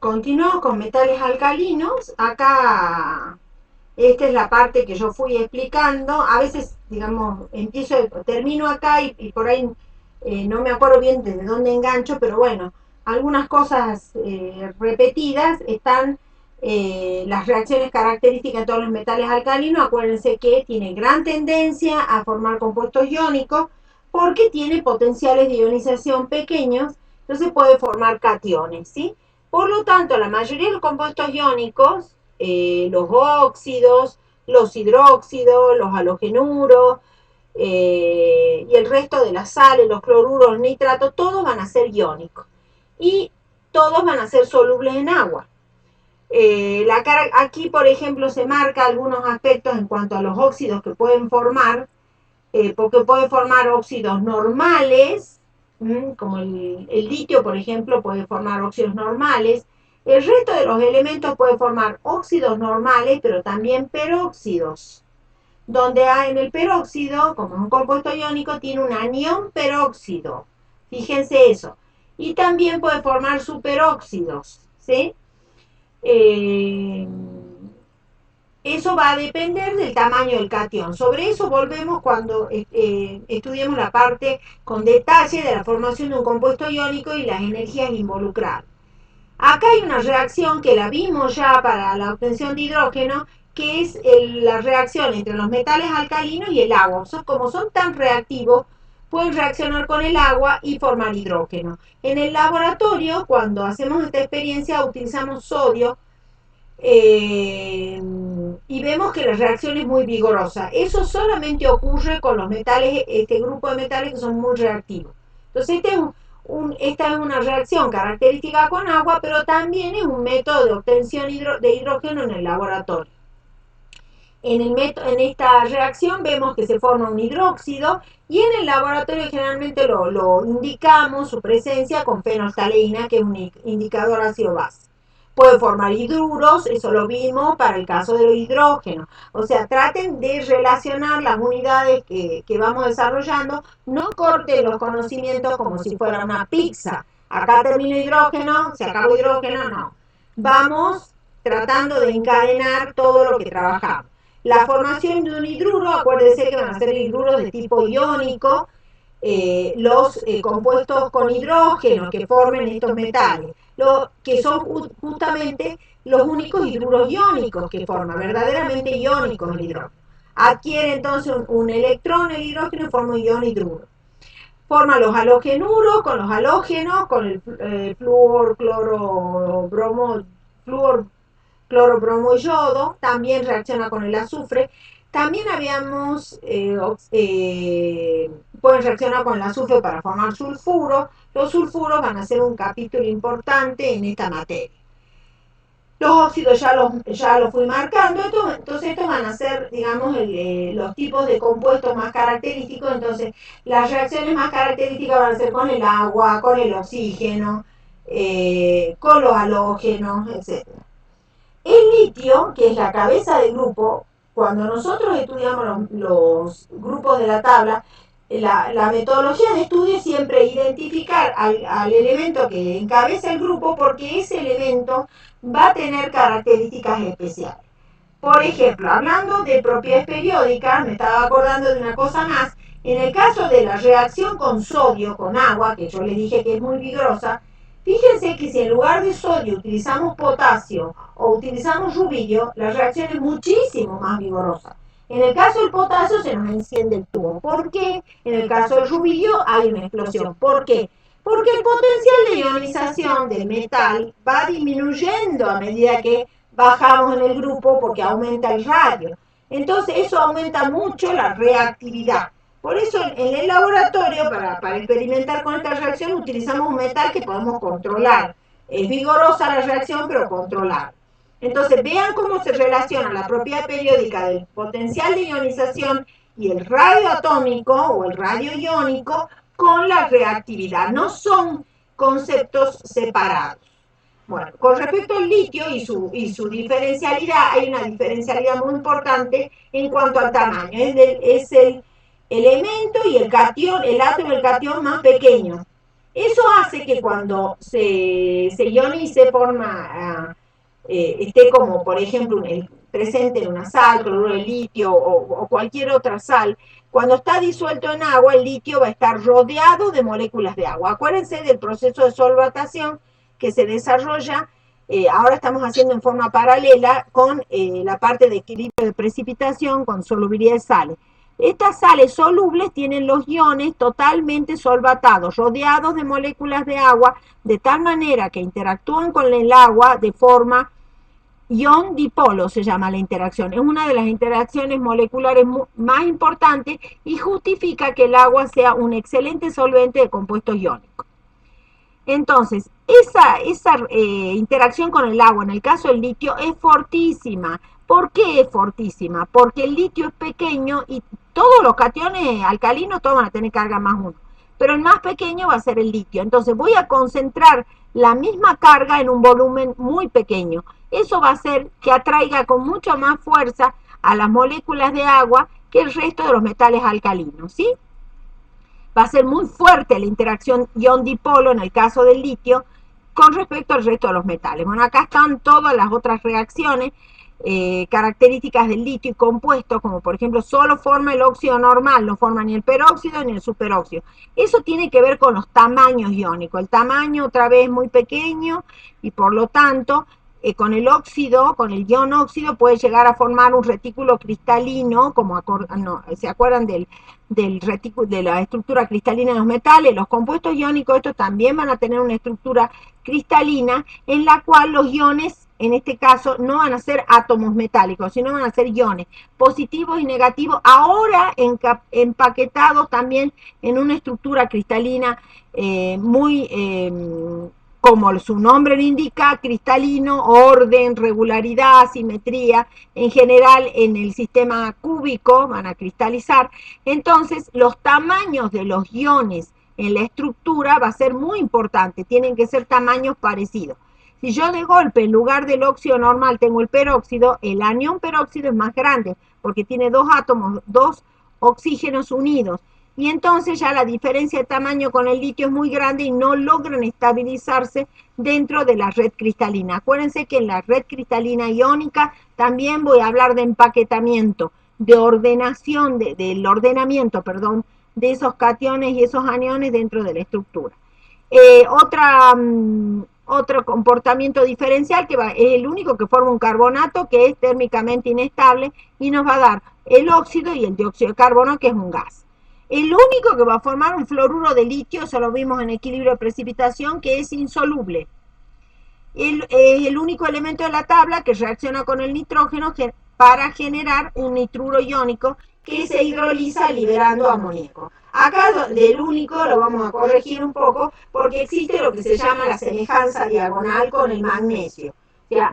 Continuamos con metales alcalinos. Acá, esta es la parte que yo fui explicando. A veces, digamos, termino acá y por ahí no me acuerdo bien desde dónde engancho, pero bueno, algunas cosas repetidas están las reacciones características de todos los metales alcalinos. Acuérdense que tiene gran tendencia a formar compuestos iónicos porque tiene potenciales de ionización pequeños, entonces puede formar cationes, ¿sí? Por lo tanto, la mayoría de los compuestos iónicos, los óxidos, los hidróxidos, los halogenuros y el resto de las sales, los cloruros, los nitratos, todos van a ser iónicos. Y todos van a ser solubles en agua. Aquí, por ejemplo, se marca algunos aspectos en cuanto a los óxidos que pueden formar, porque puede formar óxidos normales, como el litio, por ejemplo, puede formar óxidos normales. El resto de los elementos puede formar óxidos normales, pero también peróxidos, donde en el peróxido, como es un compuesto iónico, tiene un anión peróxido. Fíjense eso. Y también puede formar superóxidos, ¿sí? Eh, Eso va a depender del tamaño del cation. Sobre eso volvemos cuando estudiemos la parte con detalle de la formación de un compuesto iónico y las energías involucradas. Acá hay una reacción que la vimos ya para la obtención de hidrógeno, que es la reacción entre los metales alcalinos y el agua. Como son tan reactivos, pueden reaccionar con el agua y formar hidrógeno. En el laboratorio, cuando hacemos esta experiencia, utilizamos sodio y vemos que la reacción es muy vigorosa. Eso solamente ocurre con los metales, este grupo de metales que son muy reactivos. Entonces, esta es una reacción característica con agua, pero también es un método de obtención de hidrógeno en el laboratorio. En esta reacción vemos que se forma un hidróxido y en el laboratorio generalmente lo indicamos su presencia con fenolftaleína, que es un indicador ácido-base. Puede formar hidruros, eso lo vimos para el caso de los hidrógenos. O sea, traten de relacionar las unidades que vamos desarrollando, no corten los conocimientos como si fuera una pizza. Acá termina hidrógeno, se acabó hidrógeno, no. Vamos tratando de encadenar todo lo que trabajamos. La formación de un hidruro, acuérdense que van a ser hidruros de tipo iónico, los compuestos con hidrógeno que formen estos metales, que son justamente los únicos hidruros iónicos que forman, verdaderamente iónicos el hidrógeno. Adquiere entonces un electrón el hidrógeno y forma un ion hidruro. Forma los halogenuros con los halógenos, con el flúor, cloro, bromo, flúor, cloro, bromo y yodo, también reacciona con el azufre. También pueden reaccionar con el azufre para formar sulfuros. Los sulfuros van a ser un capítulo importante en esta materia. Los óxidos ya los fui marcando, entonces estos van a ser, digamos, los tipos de compuestos más característicos. Entonces, las reacciones más características van a ser con el agua, con el oxígeno, con los halógenos, etc. El litio, que es la cabeza del grupo, cuando nosotros estudiamos los grupos de la tabla, la metodología de estudio es siempre identificar al elemento que encabeza el grupo, porque ese elemento va a tener características especiales. Por ejemplo, hablando de propiedades periódicas, me estaba acordando de una cosa más. En el caso de la reacción con sodio, con agua, que yo les dije que es muy vigorosa, fíjense que si en lugar de sodio utilizamos potasio o utilizamos rubidio, la reacción es muchísimo más vigorosa. En el caso del potasio se nos enciende el tubo. ¿Por qué? En el caso del rubidio hay una explosión. ¿Por qué? Porque el potencial de ionización del metal va disminuyendo a medida que bajamos en el grupo, porque aumenta el radio. Entonces eso aumenta mucho la reactividad. Por eso en el laboratorio, para experimentar con esta reacción, utilizamos un metal que podemos controlar. Es vigorosa la reacción, pero controlada. Entonces vean cómo se relaciona la propiedad periódica del potencial de ionización y el radio atómico o el radio iónico con la reactividad. No son conceptos separados. Bueno, con respecto al litio y su diferencialidad, hay una diferencialidad muy importante en cuanto al tamaño. Es el elemento y el átomo y el catión más pequeño. Eso hace que cuando se ionice esté como, por ejemplo, presente en una sal, cloruro de litio o cualquier otra sal, cuando está disuelto en agua, el litio va a estar rodeado de moléculas de agua. Acuérdense del proceso de solvatación que se desarrolla, ahora estamos haciendo en forma paralela con la parte de equilibrio de precipitación con solubilidad de sales. Estas sales solubles tienen los iones totalmente solvatados, rodeados de moléculas de agua, de tal manera que interactúan con el agua de forma ion-dipolo, se llama la interacción. Es una de las interacciones moleculares más importantes y justifica que el agua sea un excelente solvente de compuestos iónicos. Entonces, esa interacción con el agua, en el caso del litio, es fortísima. ¿Por qué es fortísima? Porque el litio es pequeño y todos los cationes alcalinos todos van a tener carga más 1. Pero el más pequeño va a ser el litio. Entonces voy a concentrar la misma carga en un volumen muy pequeño. Eso va a hacer que atraiga con mucha más fuerza a las moléculas de agua que el resto de los metales alcalinos, ¿sí? Va a ser muy fuerte la interacción ion-dipolo en el caso del litio con respecto al resto de los metales. Bueno, acá están todas las otras reacciones características del litio y compuestos, como por ejemplo solo forma el óxido normal, no forma ni el peróxido ni el superóxido. Eso tiene que ver con los tamaños iónicos. El tamaño otra vez muy pequeño y por lo tanto con el óxido, con el ion óxido, puede llegar a formar un retículo cristalino, como ¿se acuerdan de la estructura cristalina de los metales? Los compuestos iónicos estos también van a tener una estructura cristalina en la cual los iones, en este caso, no van a ser átomos metálicos, sino van a ser iones positivos y negativos, ahora empaquetados también en una estructura cristalina muy como su nombre lo indica, cristalino, orden, regularidad, simetría, en general en el sistema cúbico van a cristalizar. Entonces, los tamaños de los iones en la estructura va a ser muy importante, tienen que ser tamaños parecidos. Si yo de golpe en lugar del óxido normal tengo el peróxido, el anión peróxido es más grande porque tiene dos átomos, dos oxígenos unidos. Y entonces ya la diferencia de tamaño con el litio es muy grande y no logran estabilizarse dentro de la red cristalina. Acuérdense que en la red cristalina iónica también voy a hablar de empaquetamiento, de ordenación, del ordenamiento, perdón, de esos cationes y esos aniones dentro de la estructura. Otro comportamiento diferencial es el único que forma un carbonato que es térmicamente inestable y nos va a dar el óxido y el dióxido de carbono, que es un gas. El único que va a formar un fluoruro de litio, eso lo vimos en equilibrio de precipitación, que es insoluble. Es el único elemento de la tabla que reacciona con el nitrógeno para generar un nitruro iónico que se hidroliza liberando amoníaco. Acá del único lo vamos a corregir un poco porque existe lo que se llama la semejanza diagonal con el magnesio. O sea,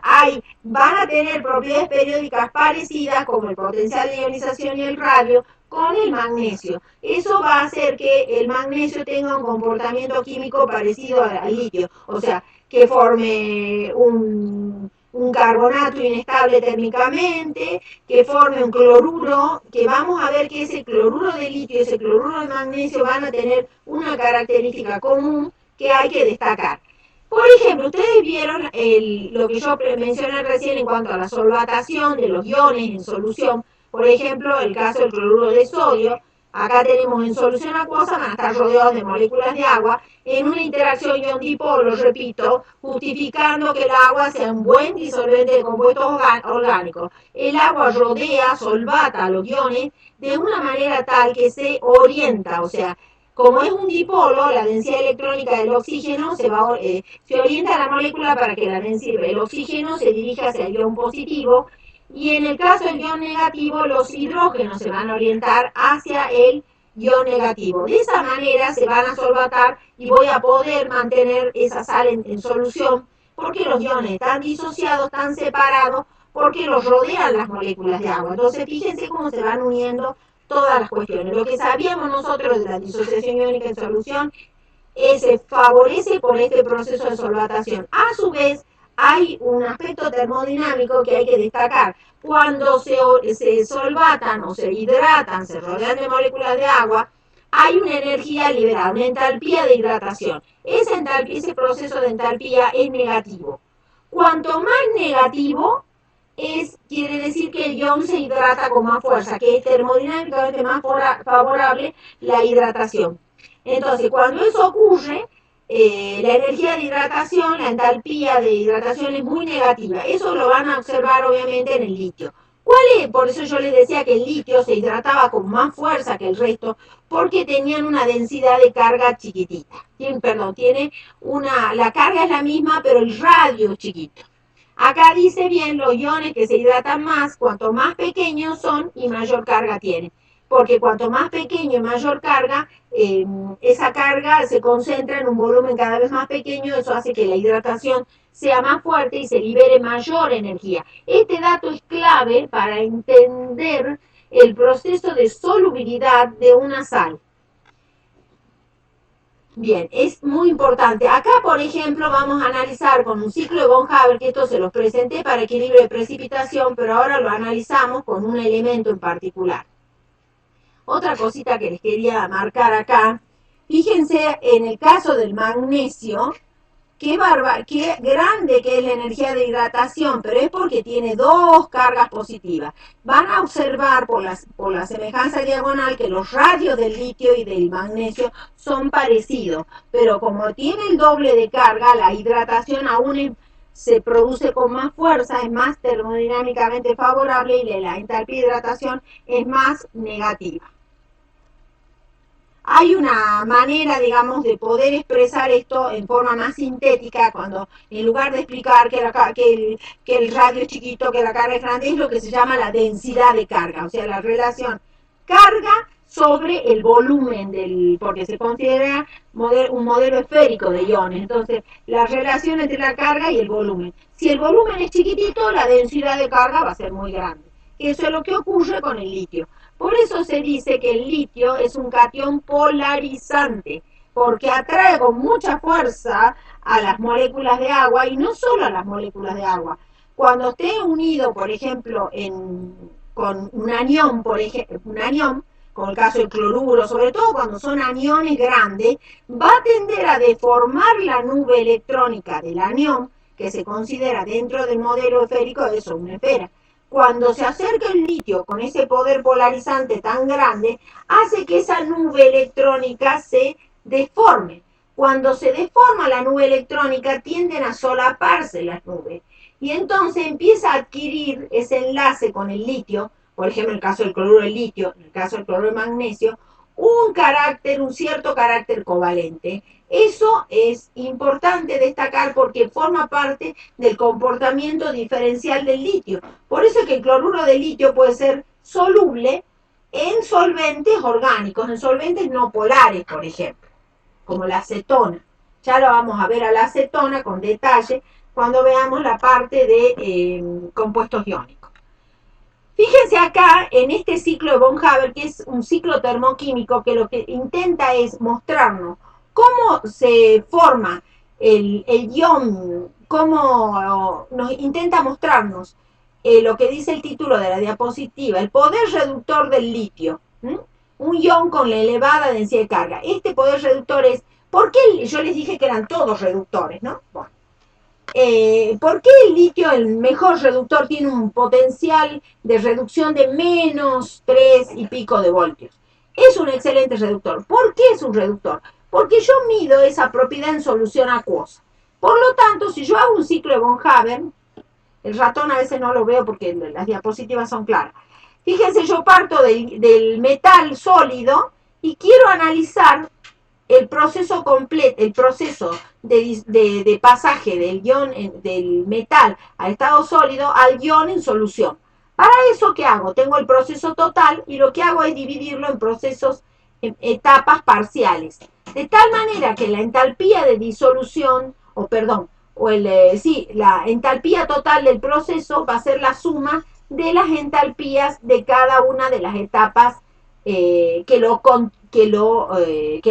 van a tener propiedades periódicas parecidas como el potencial de ionización y el radio con el magnesio. Eso va a hacer que el magnesio tenga un comportamiento químico parecido al litio. O sea, que forme un carbonato inestable térmicamente, que forme un cloruro, que vamos a ver que ese cloruro de litio y ese cloruro de magnesio van a tener una característica común que hay que destacar. Por ejemplo, ustedes vieron lo que yo mencioné recién en cuanto a la solvatación de los iones en solución. Por ejemplo, el caso del cloruro de sodio. Acá tenemos en solución acuosa, van a estar rodeados de moléculas de agua en una interacción ion-dipolo, repito, justificando que el agua sea un buen disolvente de compuestos orgánicos. El agua rodea, solvata a los iones de una manera tal que se orienta, o sea, como es un dipolo, la densidad electrónica del oxígeno se orienta a la molécula para que el oxígeno se dirija hacia el ion positivo y en el caso del ion negativo los hidrógenos se van a orientar hacia el ion negativo. De esa manera se van a solvatar y voy a poder mantener esa sal en solución porque los iones están disociados, están separados, porque los rodean las moléculas de agua. Entonces fíjense cómo se van uniendo todas las cuestiones. Lo que sabíamos nosotros de la disociación iónica en solución se favorece por este proceso de solvatación. A su vez, hay un aspecto termodinámico que hay que destacar. Cuando se solvatan o se hidratan, se rodean de moléculas de agua, hay una energía liberada, una entalpía de hidratación. Ese proceso de entalpía es negativo. Cuanto más negativo quiere decir que el ion se hidrata con más fuerza, que es termodinámicamente más favorable la hidratación. Entonces, cuando eso ocurre, la energía de hidratación, la entalpía de hidratación es muy negativa. Eso lo van a observar obviamente en el litio. ¿Cuál es? Por eso yo les decía que el litio se hidrataba con más fuerza que el resto, porque tenían una densidad de carga chiquitita. La carga es la misma, pero el radio es chiquito. Acá dice bien los iones que se hidratan más, cuanto más pequeños son y mayor carga tienen. Porque cuanto más pequeño y mayor carga, esa carga se concentra en un volumen cada vez más pequeño, eso hace que la hidratación sea más fuerte y se libere mayor energía. Este dato es clave para entender el proceso de solubilidad de una sal. Bien, es muy importante. Acá, por ejemplo, vamos a analizar con un ciclo de von Haber, que esto se los presenté para equilibrio de precipitación, pero ahora lo analizamos con un elemento en particular. Otra cosita que les quería marcar acá, fíjense en el caso del magnesio, qué grande que es la energía de hidratación, pero es porque tiene dos cargas positivas. Van a observar por la semejanza diagonal que los radios del litio y del magnesio son parecidos, pero como tiene el doble de carga, la hidratación aún se produce con más fuerza, es más termodinámicamente favorable y la entalpía de hidratación es más negativa. Hay una manera, digamos, de poder expresar esto en forma más sintética, cuando en lugar de explicar que el radio es chiquito, que la carga es grande, es lo que se llama la densidad de carga, o sea, la relación carga sobre el volumen porque se considera un modelo esférico de iones. Entonces, la relación entre la carga y el volumen. Si el volumen es chiquitito, la densidad de carga va a ser muy grande. Eso es lo que ocurre con el litio. Por eso se dice que el litio es un catión polarizante, porque atrae con mucha fuerza a las moléculas de agua, y no solo a las moléculas de agua. Cuando esté unido, por ejemplo, con un anión, como el caso del cloruro, sobre todo cuando son aniones grandes, va a tender a deformar la nube electrónica del anión, que se considera dentro del modelo esférico, eso, una esfera. Cuando se acerca el litio con ese poder polarizante tan grande, hace que esa nube electrónica se deforme. Cuando se deforma la nube electrónica, tienden a solaparse las nubes. Y entonces empieza a adquirir ese enlace con el litio, por ejemplo, en el caso del cloruro de litio, en el caso del cloruro de magnesio, un cierto carácter covalente. Eso es importante destacar porque forma parte del comportamiento diferencial del litio. Por eso es que el cloruro de litio puede ser soluble en solventes orgánicos, en solventes no polares, por ejemplo, como la acetona. Ya lo vamos a ver a la acetona con detalle cuando veamos la parte de compuestos iónicos. Fíjense acá en este ciclo de von Haber, que es un ciclo termoquímico que lo que intenta es mostrarnos cómo se forma el ion, cómo nos intenta mostrarnos lo que dice el título de la diapositiva, el poder reductor del litio. Un ion con la elevada densidad de carga. Este poder reductor es, ¿por qué yo les dije que eran todos reductores, no? Bueno. ¿Por qué el litio, el mejor reductor, tiene un potencial de reducción de menos 3 y pico de voltios? Es un excelente reductor. ¿Por qué es un reductor? Porque yo mido esa propiedad en solución acuosa. Por lo tanto, si yo hago un ciclo de von Haber, el ratón a veces no lo veo porque las diapositivas son claras. Fíjense, yo parto del metal sólido y quiero analizar el proceso completo, el proceso de pasaje del metal al estado sólido al ion en solución. Para eso, ¿qué hago? Tengo el proceso total y lo que hago es dividirlo en procesos, en etapas parciales. De tal manera que la entalpía de disolución, la entalpía total del proceso va a ser la suma de las entalpías de cada una de las etapas que lo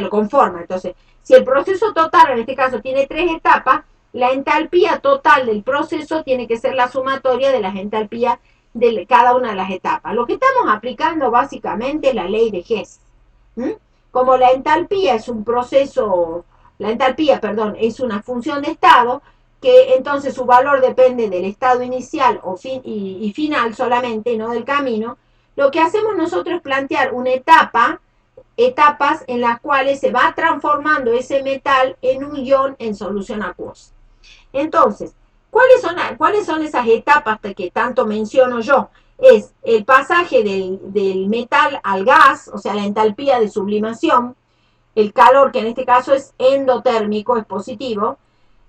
conforma. Entonces, si el proceso total, en este caso, tiene 3 etapas, la entalpía total del proceso tiene que ser la sumatoria de las entalpías de cada una de las etapas. Lo que estamos aplicando básicamente es la ley de Hess. Como la entalpía es un proceso, la entalpía, perdón, es una función de estado, que entonces su valor depende del estado inicial y final solamente, no del camino, lo que hacemos nosotros es plantear una etapas en las cuales se va transformando ese metal en un ion en solución acuosa. Entonces, ¿cuáles son esas etapas que tanto menciono yo? Es el pasaje del metal al gas, o sea, la entalpía de sublimación, el calor, que en este caso es endotérmico, es positivo,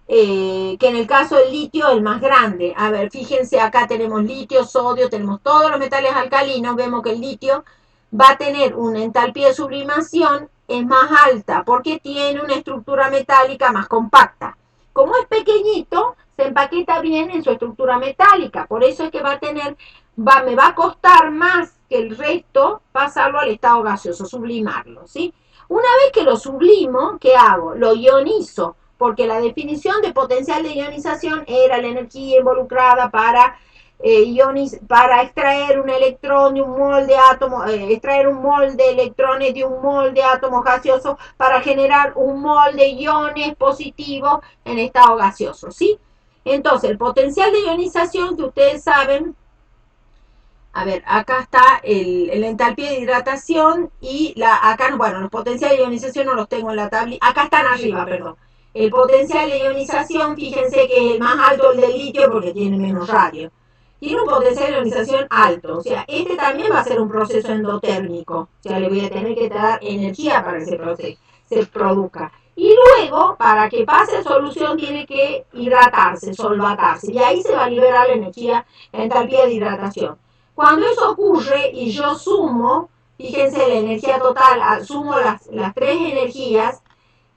que en el caso del litio es el más grande. A ver, fíjense, acá tenemos litio, sodio, tenemos todos los metales alcalinos, vemos que el litio va a tener una entalpía de sublimación es más alta porque tiene una estructura metálica más compacta. Como es pequeñito, se empaqueta bien en su estructura metálica, por eso es que va a tener, me va a costar más que el resto pasarlo al estado gaseoso, sublimarlo, ¿sí? Una vez que lo sublimo, ¿qué hago? Lo ionizo, porque la definición de potencial de ionización era la energía involucrada para extraer un electrón de un mol de átomos, extraer un mol de electrones de un mol de átomos gaseosos para generar un mol de iones positivos en estado gaseoso, ¿sí? Entonces, el potencial de ionización que ustedes saben, a ver, acá está el entalpía de hidratación y acá, bueno, los potenciales de ionización no los tengo en la tabla, acá están arriba, perdón. El potencial de ionización, fíjense que es el más alto el del litio porque tiene menos radio. Tiene un potencial de ionización alto, o sea, este también va a ser un proceso endotérmico, o sea, le voy a tener que dar energía para que se produzca. Y luego, para que pase a solución, tiene que hidratarse, solvatarse, y ahí se va a liberar la energía, la entalpía de hidratación. Cuando eso ocurre y yo sumo, fíjense la energía total, sumo las tres energías,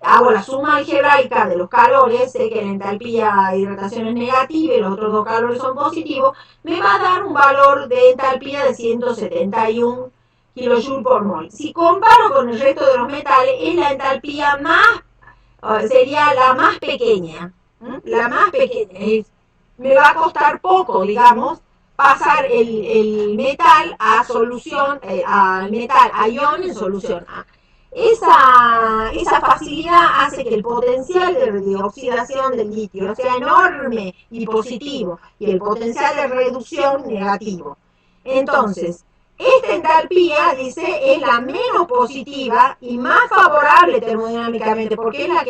hago la suma algebraica de los calores, sé que la entalpía de hidratación es negativa y los otros dos calores son positivos, me va a dar un valor de entalpía de 171 kilojoules por mol. Si comparo con el resto de los metales, es la entalpía sería la más pequeña. La más pequeña. Me va a costar poco, digamos, pasar el metal a solución, al metal a ion en solución A. Esa facilidad hace que el potencial de oxidación del litio sea enorme y positivo, y el potencial de reducción negativo. Entonces, esta entalpía, dice, es la menos positiva y más favorable termodinámicamente, porque es la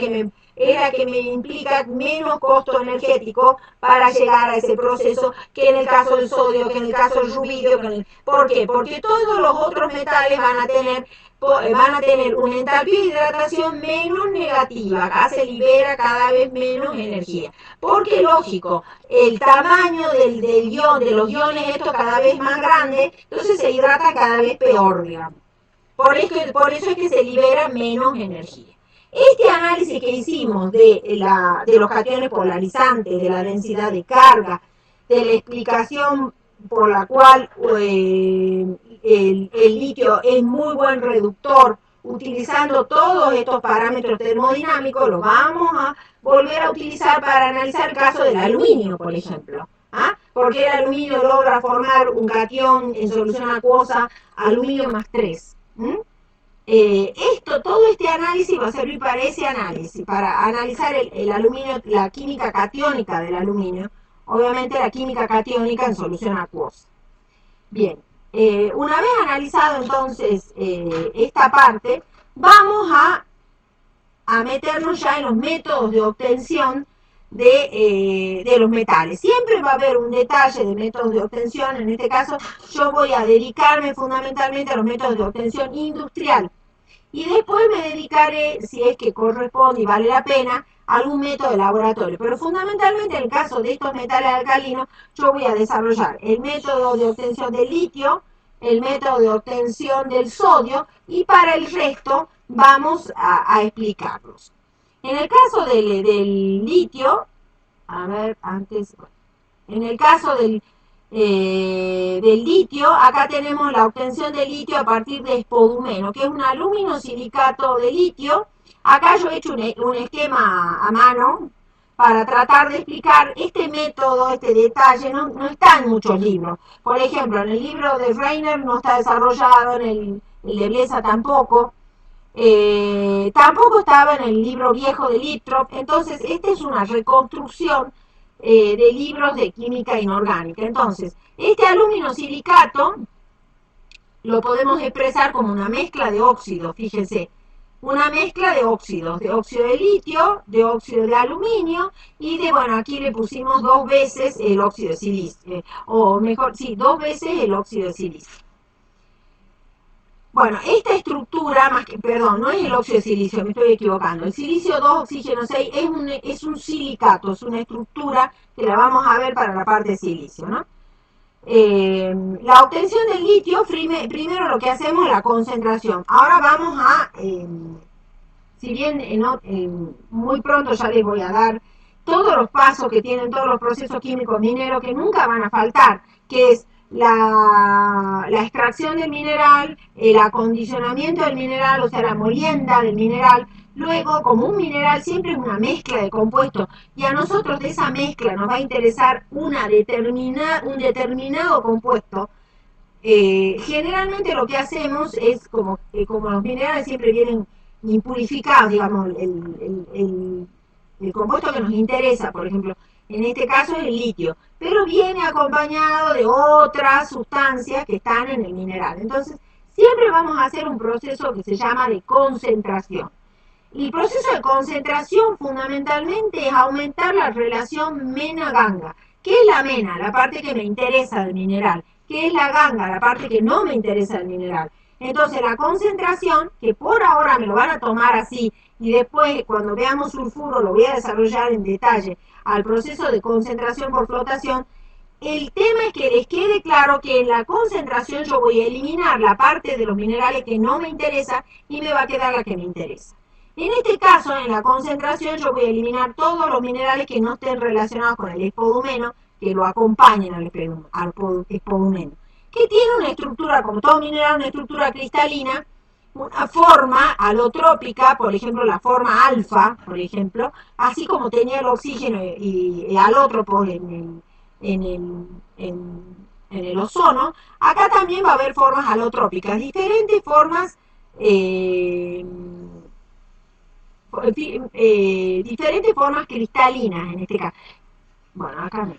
que me implica menos costo energético para llegar a ese proceso que en el caso del sodio, que en el caso del rubidio. ¿Por qué? Porque todos los otros metales van a tener una entalpía de hidratación menos negativa, acá se libera cada vez menos energía. Porque lógico, el tamaño del ion, de los iones estos cada vez más grande, entonces se hidrata cada vez peor, digamos. Por eso es que se libera menos energía. Este análisis que hicimos de los cationes polarizantes, de la densidad de carga, de la explicación por la cual el litio es muy buen reductor, utilizando todos estos parámetros termodinámicos, los vamos a volver a utilizar para analizar el caso del aluminio, por ejemplo. ¿Ah? Porque el aluminio logra formar un cation en solución acuosa, aluminio más 3. Todo este análisis va a servir para ese análisis, para analizar el aluminio, la química catiónica del aluminio, obviamente la química catiónica en solución acuosa. Bien, una vez analizado entonces esta parte, vamos a meternos ya en los métodos de obtención de los metales. Siempre va a haber un detalle de métodos de obtención, en este caso yo voy a dedicarme fundamentalmente a los métodos de obtención industrial. Y después me dedicaré, si es que corresponde y vale la pena, a algún método de laboratorio. Pero fundamentalmente en el caso de estos metales alcalinos, yo voy a desarrollar el método de obtención del litio, el método de obtención del sodio, y para el resto vamos a explicarlos. En el caso del litio, a ver, antes, en el caso del litio, acá tenemos la obtención de litio a partir de espodumeno, que es un aluminosilicato de litio. Acá yo he hecho un esquema a mano para tratar de explicar este método, este detalle, no está en muchos libros. Por ejemplo, en el libro de Reiner no está desarrollado, en el de Blesa tampoco. Tampoco estaba en el libro viejo de Littrop, entonces esta es una reconstrucción de libros de química inorgánica. Entonces, este aluminosilicato lo podemos expresar como una mezcla de óxidos, fíjense, una mezcla de óxidos, de óxido de litio, de óxido de aluminio y de, bueno, aquí le pusimos 2 veces el óxido de silicio, o mejor, sí, 2 veces el óxido de silicio. Bueno, esta estructura, más que, perdón, no es el óxido de silicio, me estoy equivocando. El silicio 2 oxígeno 6 es un silicato, es una estructura que la vamos a ver para la parte de silicio, ¿no? La obtención del litio, primero lo que hacemos es la concentración. Ahora vamos a, si bien muy pronto ya les voy a dar todos los pasos que tienen todos los procesos químicos mineros que nunca van a faltar, que es la extracción del mineral, el acondicionamiento del mineral, o sea, la molienda del mineral. Luego, como un mineral siempre es una mezcla de compuestos, y a nosotros de esa mezcla nos va a interesar un determinado compuesto. Generalmente lo que hacemos es, como los minerales siempre vienen impurificados, digamos, el compuesto que nos interesa, por ejemplo, en este caso es el litio, pero viene acompañado de otras sustancias que están en el mineral. Entonces, siempre vamos a hacer un proceso que se llama de concentración. El proceso de concentración fundamentalmente es aumentar la relación mena-ganga. ¿Qué es la mena? La parte que me interesa del mineral. ¿Qué es la ganga? La parte que no me interesa del mineral. Entonces la concentración, que por ahora me lo van a tomar así, y después cuando veamos sulfuro lo voy a desarrollar en detalle al proceso de concentración por flotación, el tema es que les quede claro que en la concentración yo voy a eliminar la parte de los minerales que no me interesa y me va a quedar la que me interesa. En este caso, en la concentración, yo voy a eliminar todos los minerales que no estén relacionados con el espodumeno, que lo acompañen al espodumeno, que tiene una estructura, como todo mineral, una estructura cristalina, una forma alotrópica, por ejemplo, la forma alfa, por ejemplo, así como tenía el oxígeno y alótropos en el, en el ozono, acá también va a haber formas alotrópicas, diferentes formas eh, diferentes formas cristalinas en este caso. Bueno, acá me